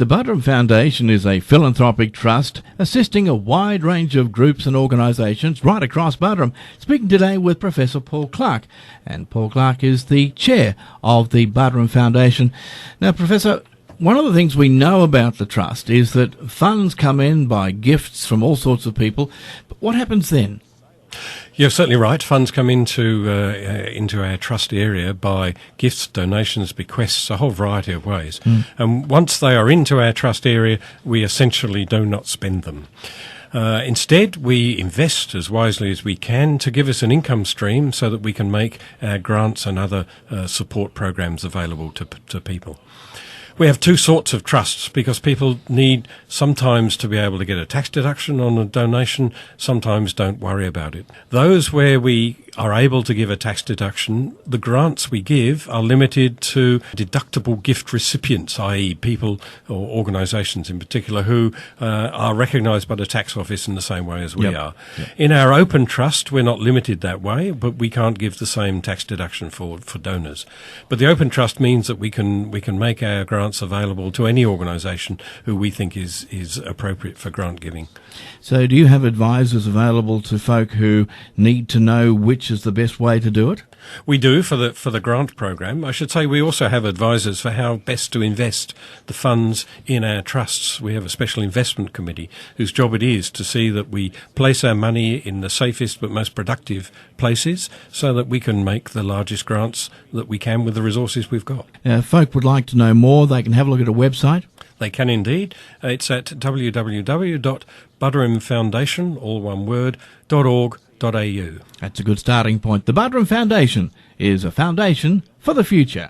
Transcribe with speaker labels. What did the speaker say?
Speaker 1: The Buderim Foundation is a philanthropic trust assisting a wide range of groups and organisations right across Buderim. Speaking today with Professor Paul Clark, and Paul Clark is the chair of the Buderim Foundation. Now, Professor, one of the things we know about the trust is that funds come in by gifts from all sorts of people, but what happens then?
Speaker 2: You're certainly right. Funds come into our trust area by gifts, donations, bequests, a whole variety of ways. And once they are into our trust area, we essentially do not spend them. Instead, we invest as wisely as we can to give us an income stream so that we can make our grants and other support programs available to people. We have two sorts of trusts because people need sometimes to be able to get a tax deduction on a donation, sometimes don't worry about it. Those where we are able to give a tax deduction, the grants we give are limited to deductible gift recipients, i.e. people or organisations in particular who are recognised by the tax office in the same way as we are. Yep. In our open trust, we're not limited that way, but we can't give the same tax deduction for donors. But the open trust means that we can make our grants available to any organisation who we think is appropriate for grant giving.
Speaker 1: So do you have advisors available to folk who need to know which is the best way to do it?
Speaker 2: We do for the grant program. I should say we also have advisors for how best to invest the funds in our trusts. We have a special investment committee whose job it is to see that we place our money in the safest but most productive places so that we can make the largest grants that we can with the resources we've got.
Speaker 1: Now, if folk would like to know more, they can have a look at a website.
Speaker 2: They can indeed. It's at www.buderimfoundation, all one word, .org.au.
Speaker 1: That's a good starting point. The Buderim Foundation is a foundation for the future.